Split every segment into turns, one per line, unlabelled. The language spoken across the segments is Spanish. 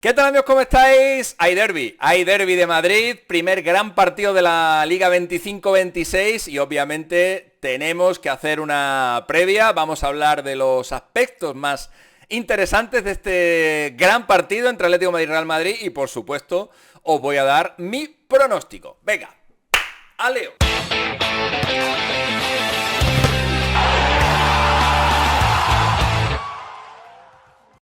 ¿Qué tal amigos? ¿Cómo estáis? Hay derbi de Madrid, primer gran partido de la Liga 25-26 y obviamente tenemos que hacer una previa. Vamos a hablar de los aspectos más interesantes de este gran partido entre Atlético de Madrid y Real Madrid y por supuesto os voy a dar mi pronóstico. Venga, ¡aleo!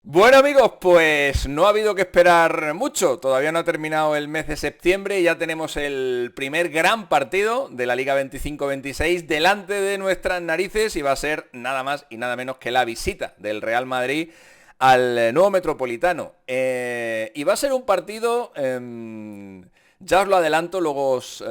Bueno amigos, pues no ha habido que esperar mucho, todavía no ha terminado el mes de septiembre y ya tenemos el primer gran partido de la Liga 25-26 delante de nuestras narices y va a ser nada más y nada menos que la visita del Real Madrid al nuevo Metropolitano. Y va a ser un partido, ya os lo adelanto, luego os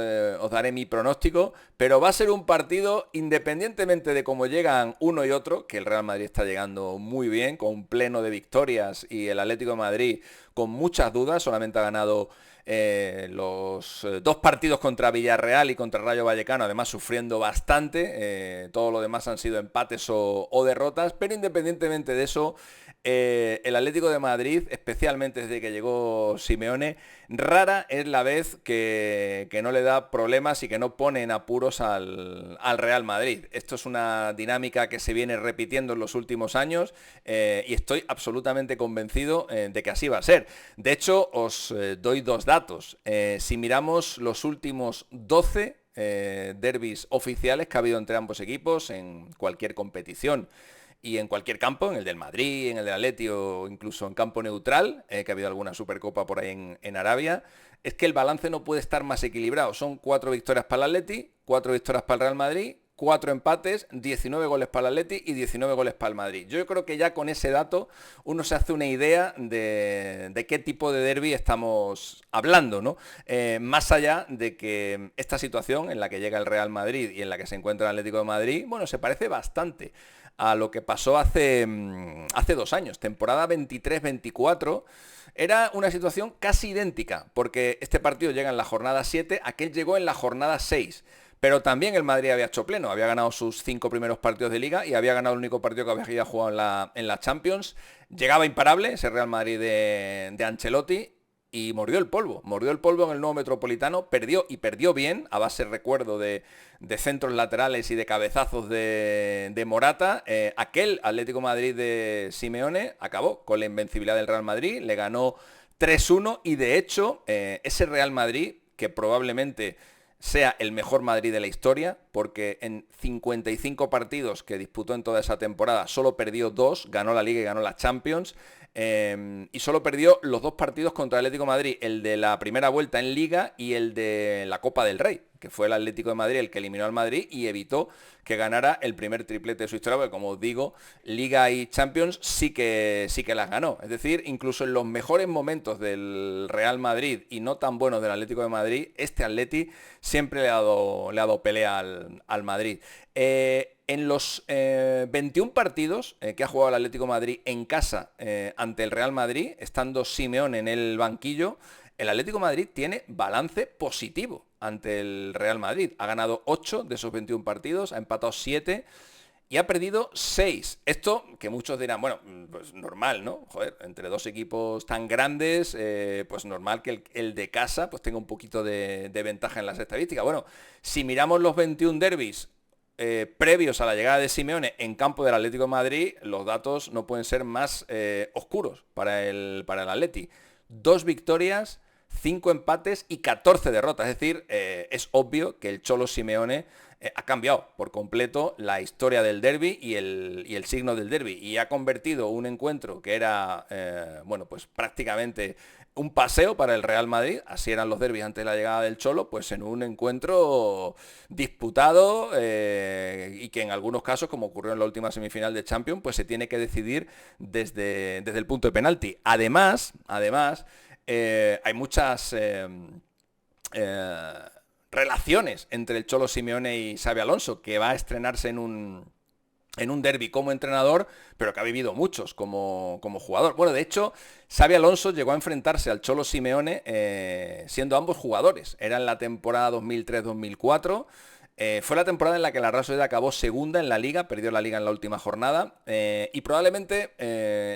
daré mi pronóstico, pero va a ser un partido independientemente de cómo llegan uno y otro, que el Real Madrid está llegando muy bien, con pleno de victorias, y el Atlético de Madrid con muchas dudas, solamente ha ganado los dos partidos contra Villarreal y contra Rayo Vallecano, además sufriendo bastante, todo lo demás han sido empates o derrotas, pero independientemente de eso, el Atlético de Madrid, especialmente desde que llegó Simeone, rara es la vez que no le da problemas y que no pone en apuros al Real Madrid. Esto es una dinámica que se viene repitiendo en los últimos años y estoy absolutamente convencido de que así va a ser. De hecho, os doy dos datos. Si miramos los últimos 12 derbis oficiales que ha habido entre ambos equipos en cualquier competición, y en cualquier campo, en el del Madrid, en el del Atleti o incluso en campo neutral, que ha habido alguna Supercopa por ahí en Arabia, es que el balance no puede estar más equilibrado. Son 4 victorias para el Atleti, 4 victorias para el Real Madrid, 4 empates, 19 goles para el Atleti y 19 goles para el Madrid. Yo creo que ya con ese dato uno se hace una idea de qué tipo de derbi estamos hablando, ¿no? Más allá de que esta situación en la que llega el Real Madrid y en la que se encuentra el Atlético de Madrid, bueno, se parece bastante a lo que pasó hace 2 años, temporada 23-24, era una situación casi idéntica, porque este partido llega en la jornada 7, aquel llegó en la jornada 6. Pero también el Madrid había hecho pleno, había ganado sus 5 primeros partidos de Liga y había ganado el único partido que había jugado en la Champions. Llegaba imparable ese Real Madrid de Ancelotti y mordió el polvo en el nuevo Metropolitano, perdió y perdió bien, a base, recuerdo, de centros laterales y de cabezazos de Morata. Aquel Atlético Madrid de Simeone acabó con la invencibilidad del Real Madrid, le ganó 3-1 y de hecho ese Real Madrid, que probablemente sea el mejor Madrid de la historia, porque en 55 partidos que disputó en toda esa temporada solo perdió 2, ganó la Liga y ganó la Champions, y solo perdió los 2 partidos contra el Atlético de Madrid, el de la primera vuelta en Liga y el de la Copa del Rey, que fue el Atlético de Madrid el que eliminó al Madrid y evitó que ganara el primer triplete de su historia, porque como os digo, Liga y Champions sí que las ganó. Es decir, incluso en los mejores momentos del Real Madrid y no tan buenos del Atlético de Madrid, este Atleti siempre le ha dado pelea al Madrid. En los 21 partidos que ha jugado el Atlético de Madrid en casa ante el Real Madrid, estando Simeone en el banquillo, el Atlético de Madrid tiene balance positivo ante el Real Madrid. Ha ganado 8 de esos 21 partidos, ha empatado 7 y ha perdido 6. Esto que muchos dirán, bueno, pues normal, ¿no? Joder, entre dos equipos tan grandes, pues normal que el de casa pues tenga un poquito de ventaja en las estadísticas. Bueno, si miramos los 21 derbis previos a la llegada de Simeone en campo del Atlético de Madrid, los datos no pueden ser más oscuros para el Atleti. 2 victorias, 5 empates y 14 derrotas. Es decir, es obvio que el Cholo Simeone ha cambiado por completo la historia del derbi y el signo del derbi y ha convertido un encuentro que era, bueno, pues prácticamente un paseo para el Real Madrid, así eran los derbis antes de la llegada del Cholo, pues en un encuentro disputado y que en algunos casos, como ocurrió en la última semifinal de Champions, pues se tiene que decidir desde el punto de penalti. Además, hay muchas relaciones entre el Cholo Simeone y Xabi Alonso, que va a estrenarse en un derbi como entrenador, pero que ha vivido muchos como jugador. Bueno, de hecho, Xabi Alonso llegó a enfrentarse al Cholo Simeone siendo ambos jugadores. Era en la temporada 2003-2004. Fue la temporada en la que la Real Sociedad acabó segunda en la Liga, perdió la Liga en la última jornada, y probablemente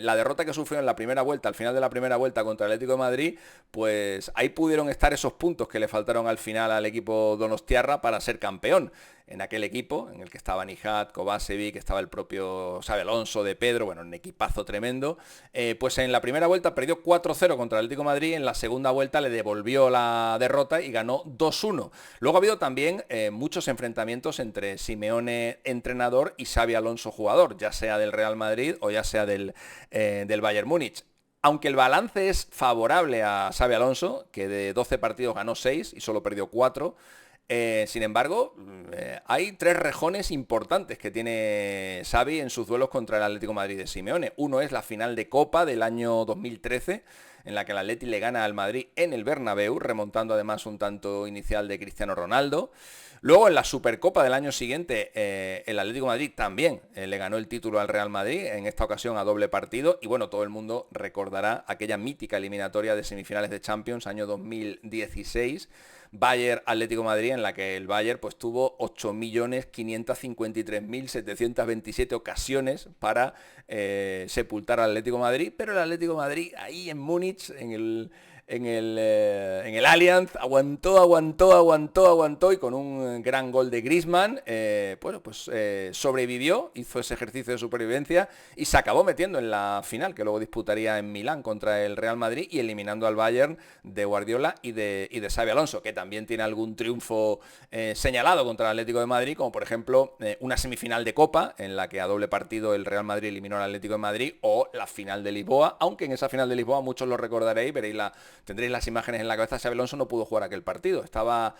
la derrota que sufrió en la primera vuelta, al final de la primera vuelta contra el Atlético de Madrid, pues ahí pudieron estar esos puntos que le faltaron al final al equipo donostiarra para ser campeón. En aquel equipo, en el que estaba Nijat, Kovacevic, estaba el propio Xabi Alonso, de Pedro, bueno, un equipazo tremendo, pues en la primera vuelta perdió 4-0 contra el Atlético de Madrid, en la segunda vuelta le devolvió la derrota y ganó 2-1. Luego ha habido también muchos enfrentamientos entre Simeone, entrenador, y Xabi Alonso, jugador, ya sea del Real Madrid o ya sea del Bayern Múnich. Aunque el balance es favorable a Xabi Alonso, que de 12 partidos ganó 6 y solo perdió 4, sin embargo, hay 3 rejones importantes que tiene Xavi en sus duelos contra el Atlético de Madrid de Simeone. Uno es la final de Copa del año 2013, en la que el Atleti le gana al Madrid en el Bernabéu, remontando además un tanto inicial de Cristiano Ronaldo. Luego en la Supercopa del año siguiente, el Atlético de Madrid también le ganó el título al Real Madrid, en esta ocasión a doble partido, y bueno, todo el mundo recordará aquella mítica eliminatoria de semifinales de Champions, año 2016, Bayern Atlético de Madrid, en la que el Bayern pues tuvo 8.553.727 ocasiones para sepultar al Atlético de Madrid, pero el Atlético de Madrid ahí en Múnich, en el Allianz, aguantó y con un gran gol de Griezmann, sobrevivió, hizo ese ejercicio de supervivencia y se acabó metiendo en la final, que luego disputaría en Milán contra el Real Madrid, y eliminando al Bayern de Guardiola y de Xabi Alonso, que también tiene algún triunfo señalado contra el Atlético de Madrid, como por ejemplo una semifinal de Copa, en la que a doble partido el Real Madrid eliminó al Atlético de Madrid, o la final de Lisboa, aunque en esa final de Lisboa muchos lo recordaréis, tendréis las imágenes en la cabeza. Xabi Alonso no pudo jugar aquel partido, estaba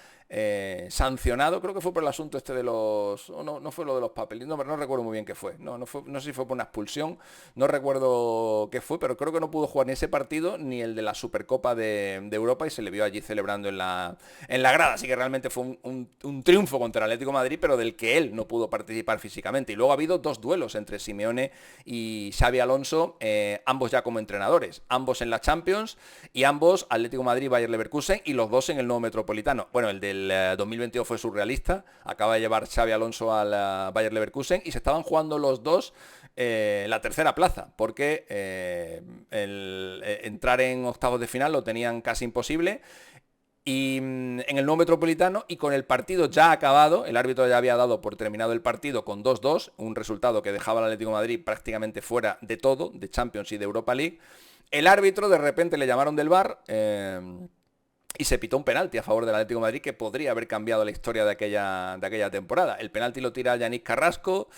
sancionado, creo que fue por el asunto este de los... No fue lo de los papeles, no recuerdo muy bien qué fue. No sé si fue por una expulsión, no recuerdo qué fue, pero creo que no pudo jugar ni ese partido ni el de la Supercopa de Europa, y se le vio allí celebrando en la grada. Así que realmente fue un triunfo contra el Atlético de Madrid, pero del que él no pudo participar físicamente. Y luego ha habido 2 duelos entre Simeone y Xabi Alonso, ambos ya como entrenadores, ambos en la Champions, y ambos Atlético de Madrid, Bayer Leverkusen, y los dos en el nuevo Metropolitano. Bueno, el del 2022 fue surrealista, acaba de llevar Xabi Alonso al Bayer Leverkusen, y se estaban jugando los dos la tercera plaza, porque entrar en octavos de final lo tenían casi imposible. Y en el nuevo Metropolitano, y con el partido ya acabado, el árbitro ya había dado por terminado el partido con 2-2, un resultado que dejaba al Atlético de Madrid prácticamente fuera de todo, de Champions y de Europa League. El árbitro, de repente le llamaron del VAR y se pitó un penalti a favor del Atlético de Madrid que podría haber cambiado la historia de aquella temporada. El penalti lo tira Yannick Carrasco,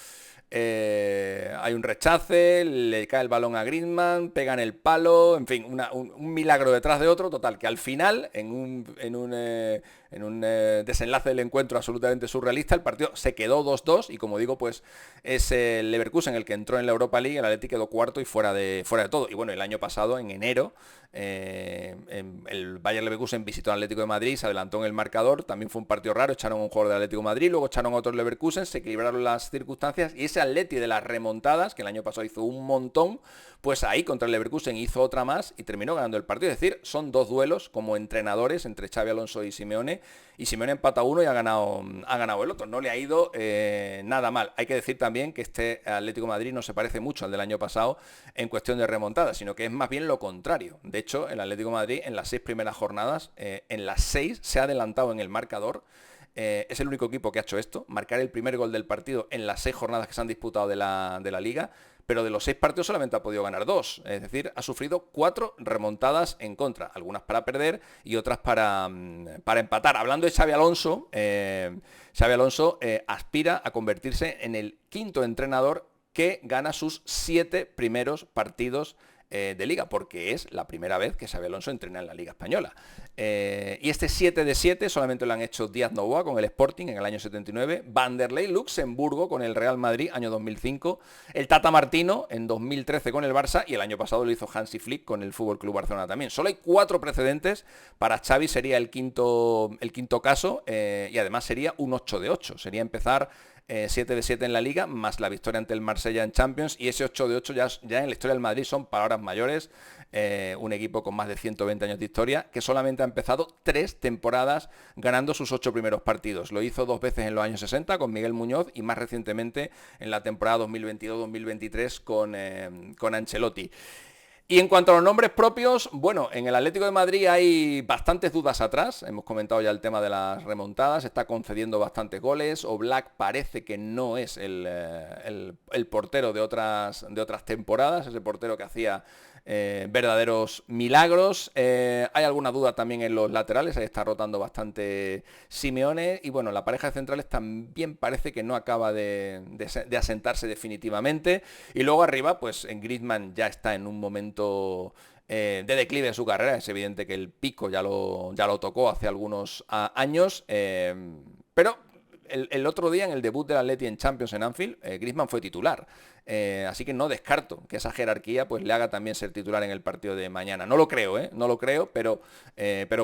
hay un rechace, le cae el balón a Griezmann, pega en el palo, en fin, un milagro detrás de otro, total, que al final, en un desenlace del encuentro absolutamente surrealista, el partido se quedó 2-2, y como digo, pues es el Leverkusen el que entró en la Europa League, el Atleti quedó cuarto y fuera de todo. Y bueno, el año pasado, en enero, el Bayer Leverkusen visitó al Atlético de Madrid, se adelantó en el marcador, también fue un partido raro, echaron a un jugador del Atlético de Madrid, luego echaron a otro Leverkusen, se equilibraron las circunstancias, y ese Atleti de las remontadas, que el año pasado hizo un montón, pues ahí contra el Leverkusen hizo otra más y terminó ganando el partido. Es decir, son 2 duelos como entrenadores entre Xabi Alonso y Simeone empata uno y ha ganado el otro. No le ha ido nada mal. Hay que decir también que este Atlético de Madrid no se parece mucho al del año pasado en cuestión de remontada, sino que es más bien lo contrario. De hecho, el Atlético de Madrid en las 6 primeras jornadas, en las 6 se ha adelantado en el marcador. Es el único equipo que ha hecho esto, marcar el primer gol del partido en las 6 jornadas que se han disputado de la Liga, pero de los 6 partidos solamente ha podido ganar 2, es decir, ha sufrido 4 remontadas en contra, algunas para perder y otras para empatar. Hablando de Xabi Alonso, Xabi Alonso aspira a convertirse en el 5º entrenador que gana sus 7 primeros partidos de Liga, porque es la primera vez que Xabi Alonso entrena en la Liga Española. Y este 7 de 7 solamente lo han hecho Díaz Noboa con el Sporting en el año 79, Vanderlei Luxemburgo con el Real Madrid, año 2005, el Tata Martino en 2013 con el Barça, y el año pasado lo hizo Hansi Flick con el Fútbol Club Barcelona también. Solo hay 4 precedentes, para Xavi sería el quinto caso, y además sería un 8 de 8, sería empezar 7 de 7 en la Liga, más la victoria ante el Marsella en Champions, y ese 8 de 8 ya en la historia del Madrid son palabras mayores. Un equipo con más de 120 años de historia, que solamente ha empezado 3 temporadas ganando sus 8 primeros partidos. Lo hizo 2 veces en los años 60 con Miguel Muñoz y más recientemente en la temporada 2022-2023 con Ancelotti. Y en cuanto a los nombres propios, bueno, en el Atlético de Madrid hay bastantes dudas atrás. Hemos comentado ya el tema de las remontadas, está concediendo bastantes goles. Oblak parece que no es el portero de otras temporadas, ese portero que hacía verdaderos milagros. Hay alguna duda también en los laterales, ahí está rotando bastante Simeone. Y bueno, la pareja de centrales también parece que no acaba de asentarse definitivamente. Y luego arriba, pues en Griezmann ya está en un momento de declive de su carrera. Es evidente que el pico ya lo tocó hace algunos años. Pero el otro día en el debut del Atleti en Champions en Anfield, Griezmann fue titular. Así que no descarto que esa jerarquía pues le haga también ser titular en el partido de mañana. No lo creo, no lo creo, pero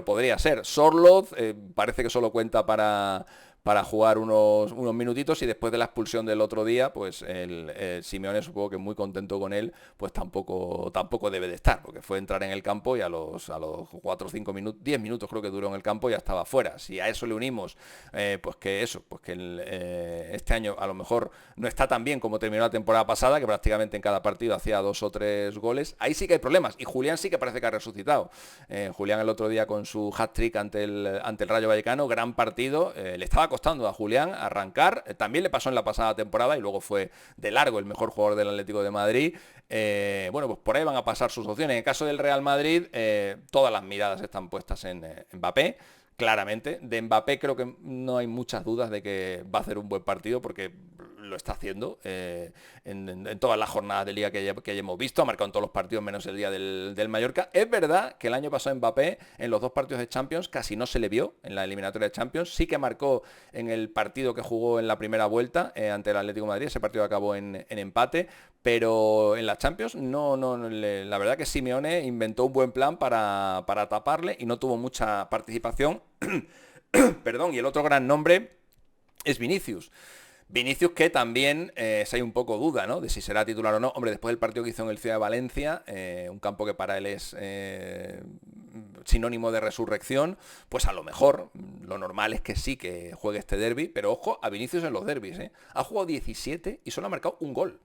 podría ser. Sorloth parece que solo cuenta para jugar unos minutitos, y después de la expulsión del otro día, pues el Simeone, supongo que muy contento con él, pues tampoco debe de estar, porque fue entrar en el campo y a los 4 o 5 minutos, 10 minutos creo que duró en el campo, ya estaba fuera. Si a eso le unimos pues que este año a lo mejor no está tan bien como terminó la temporada pasada, que prácticamente en cada partido hacía 2 o 3 goles, ahí sí que hay problemas. Y Julián sí que parece que ha resucitado. Julián el otro día con su hat-trick ante el Rayo Vallecano, gran partido, le estaba costando a Julián arrancar, también le pasó en la pasada temporada y luego fue de largo el mejor jugador del Atlético de Madrid. Bueno, pues por ahí van a pasar sus opciones. En el caso del Real Madrid, todas las miradas están puestas en Mbappé. Claramente, de Mbappé creo que no hay muchas dudas de que va a hacer un buen partido, porque lo está haciendo en todas las jornadas de liga que hayamos visto. Ha marcado en todos los partidos menos el día del Mallorca. Es verdad que el año pasado Mbappé en los 2 partidos de Champions casi no se le vio en la eliminatoria de Champions. Sí que marcó en el partido que jugó en la primera vuelta ante el Atlético de Madrid. Ese partido acabó en empate, pero en la Champions la verdad que Simeone inventó un buen plan para taparle y no tuvo mucha participación. Perdón. Y el otro gran nombre es Vinicius. Vinicius, que también si hay un poco duda, ¿no?, de si será titular o no. Hombre, después del partido que hizo en el Ciudad de Valencia, un campo que para él es sinónimo de resurrección, pues a lo mejor lo normal es que sí que juegue este derbi. Pero ojo a Vinicius en los derbis, ha jugado 17 y solo ha marcado un gol.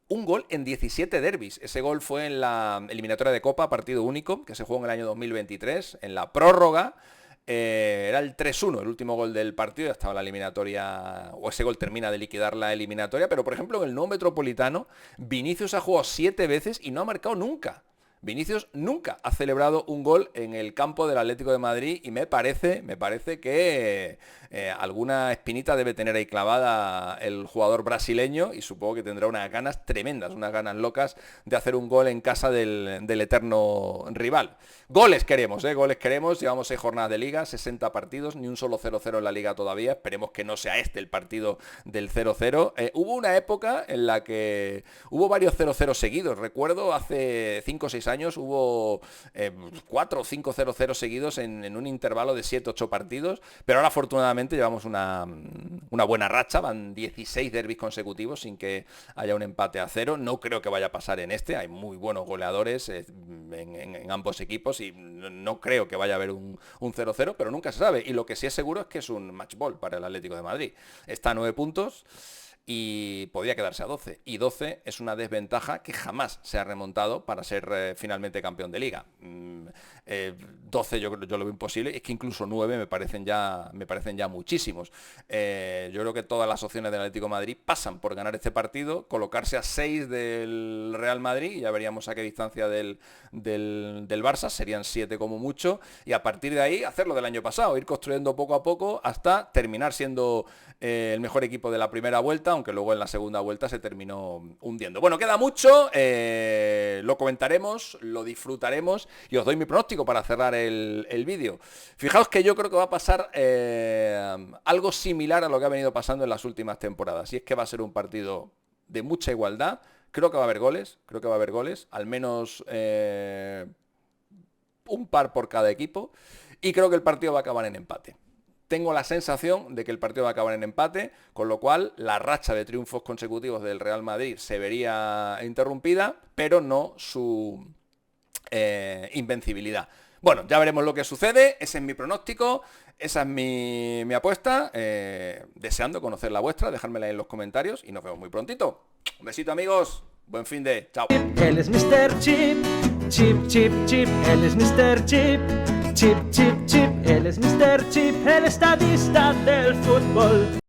Un gol en 17 derbis. Ese gol fue en la eliminatoria de Copa, partido único, que se jugó en el año 2023, en la prórroga. Era el 3-1, el último gol del partido, ya estaba la eliminatoria, o ese gol termina de liquidar la eliminatoria. Pero por ejemplo en el nuevo Metropolitano, Vinicius ha jugado 7 veces y no ha marcado nunca. Vinicius nunca ha celebrado un gol en el campo del Atlético de Madrid, y me parece que alguna espinita debe tener ahí clavada el jugador brasileño, y supongo que tendrá unas ganas tremendas, unas ganas locas de hacer un gol en casa del eterno rival. Goles queremos, goles queremos. Llevamos 6 jornadas de liga, 60 partidos, ni un solo 0-0 en la liga todavía. Esperemos que no sea este el partido del 0-0. Hubo una época en la que hubo varios 0-0 seguidos. Recuerdo hace 5 o 6 años hubo 4 o 5 0-0 seguidos en un intervalo de 7-8 partidos, pero ahora afortunadamente llevamos una buena racha. Van 16 derbis consecutivos sin que haya un empate a 0. No creo que vaya a pasar en este. Hay muy buenos goleadores en ambos equipos, y no creo que vaya a haber un 0-0, pero nunca se sabe. Y lo que sí es seguro es que es un match ball para el Atlético de Madrid. Está a 9 puntos y podría quedarse a 12. Y 12 es una desventaja que jamás se ha remontado para ser finalmente campeón de liga. 12 yo lo veo imposible. Es que incluso 9 me parecen ya muchísimos. Yo creo que todas las opciones del Atlético de Madrid pasan por ganar este partido, colocarse a 6 del Real Madrid, y ya veríamos a qué distancia del Barça, serían 7 como mucho, y a partir de ahí hacer lo del año pasado, ir construyendo poco a poco hasta terminar siendo el mejor equipo de la primera vuelta, aunque luego en la segunda vuelta se terminó hundiendo. Bueno, queda mucho, lo comentaremos, lo disfrutaremos, y os doy mi pronóstico para cerrar el vídeo. Fijaos que yo creo que va a pasar algo similar a lo que ha venido pasando en las últimas temporadas, y es que va a ser un partido de mucha igualdad. Creo que va a haber goles, al menos un par por cada equipo, y creo que el partido va a acabar en empate. tengo la sensación de que el partido va a acabar en empate, con lo cual la racha de triunfos consecutivos del Real Madrid se vería interrumpida, pero no su invencibilidad. Bueno, ya veremos lo que sucede, ese es mi pronóstico, esa es mi apuesta, deseando conocer la vuestra, dejármela en los comentarios y nos vemos muy prontito. Un besito amigos, buen fin de, chao.
Él es Mr. Chip, Chip, Chip, Chip, él es Mr. Chip, Chip, Chip, Chip, él es Mr. Chip, el estadista del fútbol.